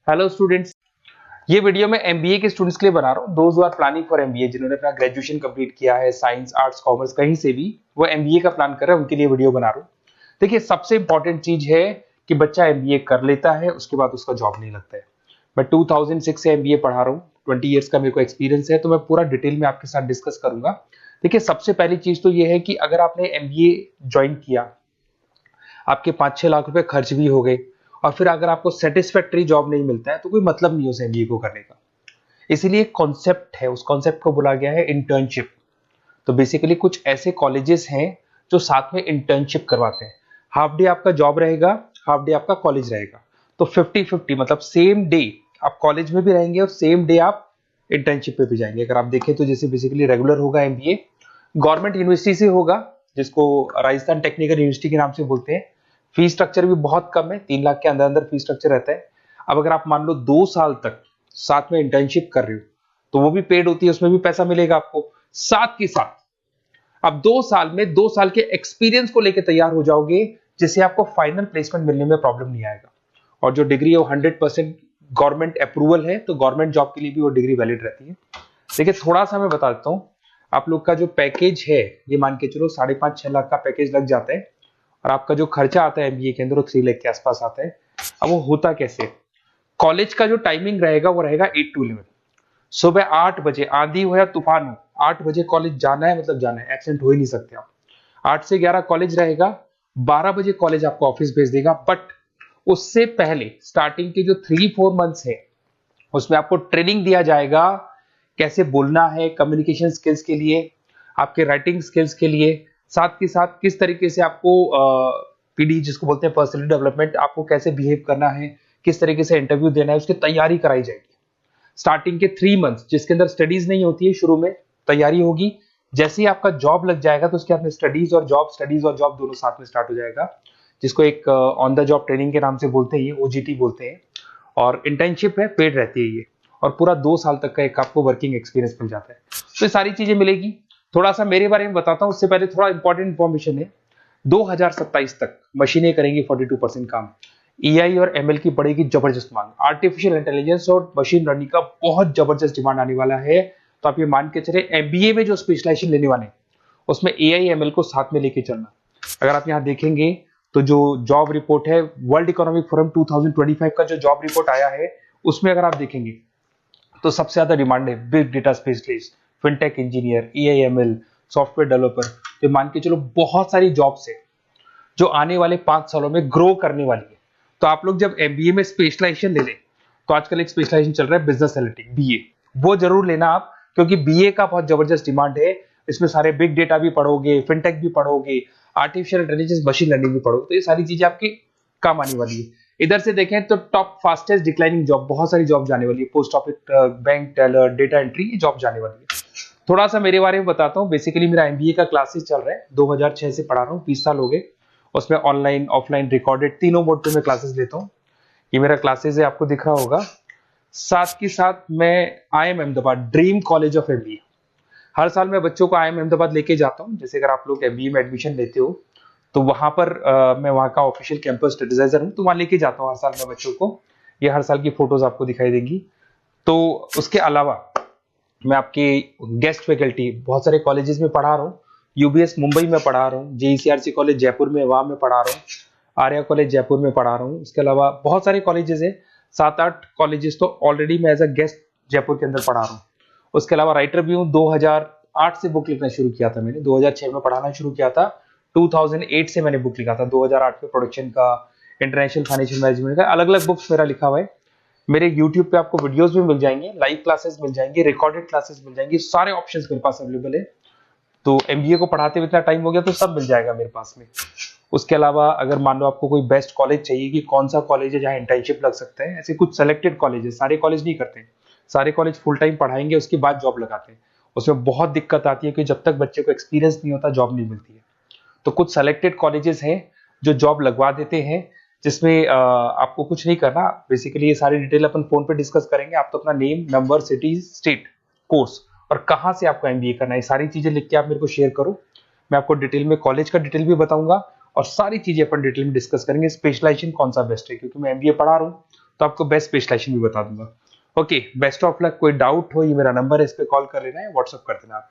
Hello students, ये video मैं MBA के स्टूडेंट्स के लिए बना रहा हूँ। Those who are planning for MBA, जिन्होंने अपना ग्रेजुएशन कंप्लीट किया है, साइंस आर्ट्स कॉमर्स कहीं से भी वो एमबीए का प्लान कर रहे हैं, उनके लिए वीडियो बना रहा हूँ। देखिए, सबसे इंपॉर्टेंट चीज है कि बच्चा एमबीए कर लेता है, उसके बाद उसका जॉब नहीं लगता है। मैं 2006 से एमबीए पढ़ा रहा हूँ, 20 ईयर्स का मेरे को एक्सपीरियंस है, तो मैं पूरा डिटेल में आपके साथ डिस्कस करूंगा। देखिए, सबसे पहली चीज तो ये है कि अगर आपने एमबीए ज्वाइन किया, आपके 5-6 लाख रुपए खर्च भी हो गए, और फिर अगर आपको सेटिस्फैक्टरी जॉब नहीं मिलता है तो कोई मतलब नहीं उस एमबीए को करने का। इसीलिए एक कॉन्सेप्ट है, उस कॉन्सेप्ट को बोला गया है इंटर्नशिप। तो बेसिकली कुछ ऐसे कॉलेजेस हैं जो साथ में इंटर्नशिप करवाते हैं। हाफ डे आपका जॉब रहेगा, हाफ डे आपका कॉलेज रहेगा। तो 50-50, मतलब सेम डे आप कॉलेज में भी रहेंगे और सेम डे आप इंटर्नशिप पे भी जाएंगे। अगर आप देखें तो जैसे बेसिकली रेगुलर होगा एमबीए, गवर्नमेंट यूनिवर्सिटी से होगा, जिसको राजस्थान टेक्निकल यूनिवर्सिटी के नाम से बोलते हैं। फीस स्ट्रक्चर भी बहुत कम है, 3 लाख के अंदर अंदर फीस स्ट्रक्चर रहता है। अब अगर आप मान लो 2 साल तक साथ में इंटर्नशिप कर रहे हो तो वो भी पेड होती है, उसमें भी पैसा मिलेगा आपको। साथ के साथ अब 2 साल में 2 साल के एक्सपीरियंस को लेकर तैयार हो जाओगे, जिससे आपको फाइनल प्लेसमेंट मिलने में प्रॉब्लम नहीं आएगा। और जो डिग्री है वो 100% गवर्नमेंट अप्रूवल है, तो गवर्नमेंट जॉब के लिए भी वो डिग्री वैलिड रहती है। देखिए, थोड़ा सा मैं बता देता हूँ। आप लोग का जो पैकेज है, ये मान के चलो 5.5-6 लाख का पैकेज लग जाता है, और आपका जो खर्चा आता है एमबीए के अंदर वो 3 लाख के आसपास आता है। अब वो होता कैसे? कॉलेज का जो टाइमिंग रहेगा वो रहेगा 8 to 11। सुबह 8 बजे, आंधी हो या तूफान हो, 8 बजे कॉलेज जाना है, मतलब जाना है, एब्सेंट हो ही नहीं सकते आप। 8 से 11 कॉलेज रहेगा, 12 बजे कॉलेज आपको ऑफिस भेज देगा। बट उससे पहले स्टार्टिंग के जो 3-4 मंथ्स है, उसमें आपको ट्रेनिंग दिया जाएगा, कैसे बोलना है, कम्युनिकेशन स्किल्स के लिए, आपके राइटिंग स्किल्स के लिए, साथ के साथ किस तरीके से आपको पीडी जिसको बोलते हैं पर्सनल डेवलपमेंट, आपको कैसे बिहेव करना है, किस तरीके से इंटरव्यू देना है, उसकी तैयारी कराई जाएगी। स्टार्टिंग के 3 मंथ्स जिसके अंदर स्टडीज नहीं होती है, शुरू में तैयारी होगी। जैसे ही आपका जॉब लग जाएगा तो उसके बाद में स्टडीज और जॉब दोनों साथ में स्टार्ट हो जाएगा, जिसको एक ऑन द जॉब ट्रेनिंग के नाम से बोलते हैं, ये ओजीटी बोलते हैं। और इंटर्नशिप है, पेड रहती है ये, और पूरा 2 साल तक का एक आपको वर्किंग एक्सपीरियंस मिल जाता है। तो ये सारी चीजें मिलेगी। थोड़ा सा मेरे बारे में बताता हूँ, उससे पहले थोड़ा इंपॉर्टेंट इंफॉर्मेशन है। 2027 तक मशीनें करेंगी 42% काम। एआई और एमएल की बढ़ेगी जबरदस्त मांग, आर्टिफिशियल इंटेलिजेंस और मशीन लर्निंग का बहुत जबरदस्त डिमांड आने वाला है। तो आप ये मान के चले, एमबीए में जो स्पेशलाइजेशन लेने वाले हैं उसमें एआई एमएल को साथ में लेके चलना। अगर आप यहाँ देखेंगे तो जो जॉब रिपोर्ट है, वर्ल्ड इकोनॉमिक फोरम 2025 का जो जॉब रिपोर्ट आया है, उसमें अगर आप देखेंगे तो सबसे ज्यादा डिमांड है big data specialist, fintech engineer, AIML, software developer. तो मान के चलो बहुत सारी जॉब्स है जो आने वाले 5 सालों में ग्रो करने वाली है। तो आप लोग जब एमबीए में स्पेशलाइजेशन ले लें, तो आजकल एक स्पेशलाइजेशन चल रहा है बिजनेस एनालिटिक्स, बीए, वो जरूर लेना आप, क्योंकि बीए का बहुत जबरदस्त डिमांड है। इसमें सारे बिग डेटा भी पढ़ोगे, फिनटेक भी पढ़ोगे, आर्टिफिशियल इंटेलिजेंस, मशीन लर्निंग भी पढ़ोगे, तो ये सारी चीजें आपकी काम आने वाली है। इधर से देखें तो टॉप फास्टेस्ट डिक्लाइनिंग जॉब, बहुत सारी जॉब जाने वाली है, post office, bank teller, data entry, ये जॉब जाने वाली है। थोड़ा सा मेरे बारे में बताता हूँ। बेसिकली मेरा एमबीए का क्लासेस चल रहा है, 2006 से पढ़ा रहा हूँ, 20 साल हो गए। उसमें ऑनलाइन, ऑफलाइन, रिकॉर्डेड, तीनों मोड पे मैं क्लासेस लेता हूँ। ये मेरा क्लासेस है, आपको दिख रहा होगा। साथ के साथ मैं IIM Ahmedabad, dream college of MBA, हर साल मैं बच्चों को आईएम अहमदाबाद लेके जाता हूँ। जैसे अगर आप लोग एमबीए में एडमिशन लेते हो तो वहां पर मैं वहां का ऑफिशियल कैंपस एडवाइजर हूँ, तो वहां लेके जाता हूँ हर साल मैं बच्चों को। ये हर साल की फोटोज आपको दिखाई देंगी। तो उसके अलावा मैं आपके गेस्ट फैकल्टी बहुत सारे कॉलेजेस में पढ़ा रहा हूँ। यूबीएस मुंबई में पढ़ा रहा हूँ, जेईसीआरसी कॉलेज जयपुर में, वहां में पढ़ा रहा हूँ, आर्या कॉलेज जयपुर में पढ़ा रहा हूँ। इसके अलावा बहुत सारे कॉलेजेस है, 7-8 कॉलेजेस तो ऑलरेडी मैं एज अ गेस्ट जयपुर के अंदर पढ़ा रहा हूँ। उसके अलावा राइटर भी हूँ। 2008 से बुक लिखना शुरू किया था मैंने, 2006 में पढ़ाना शुरू किया था, 2008 से मैंने बुक लिखा था। 2008 में प्रोडक्शन का, इंटरनेशनल फाइनेंशियल मैनेजमेंट का, अलग अलग बुक्स मेरा लिखा हुआ है। मेरे YouTube पे आपको वीडियोस भी मिल जाएंगे, लाइव क्लासेस मिल जाएंगे, रिकॉर्डेड क्लासेस मिल जाएंगी, सारे ऑप्शंस मेरे पास अवेलेबल है। तो एमबीए को पढ़ाते हुए इतना टाइम हो गया तो सब मिल जाएगा मेरे पास में। उसके अलावा अगर मान लो आपको कोई बेस्ट कॉलेज चाहिए कि कौन सा कॉलेज है जहाँ इंटर्नशिप लग सकता है, ऐसे कुछ सेलेक्टेड कॉलेज है, सारे कॉलेज नहीं करते, सारे कॉलेज फुल टाइम पढ़ाएंगे उसके बाद जॉब लगाते हैं। उसमें बहुत दिक्कत आती है कि जब तक बच्चे को एक्सपीरियंस नहीं होता जॉब नहीं मिलती है। तो कुछ सेलेक्टेड कॉलेजेस हैं जो जॉब लगवा देते हैं, जिसमें आपको कुछ नहीं करना। बेसिकली ये सारी डिटेल अपन फोन पे डिस्कस करेंगे। आप तो अपना name, number, city, state, course और कहाँ से आपको एमबीए करना है, सारी चीजें लिख के आप मेरे को शेयर करो। मैं आपको डिटेल में कॉलेज का डिटेल भी बताऊंगा और सारी चीजें अपन डिटेल में डिस्कस करेंगे। स्पेशलाइजेशन कौन सा बेस्ट है, क्योंकि मैं एमबीए पढ़ा रहा हूँ तो आपको बेस्ट स्पेशलाइजेशन भी बता दूंगा। Okay, best of luck. कोई डाउट हो, ये मेरा नंबर है, इस पे कॉल कर लेना है, व्हाट्सअप कर देना आप।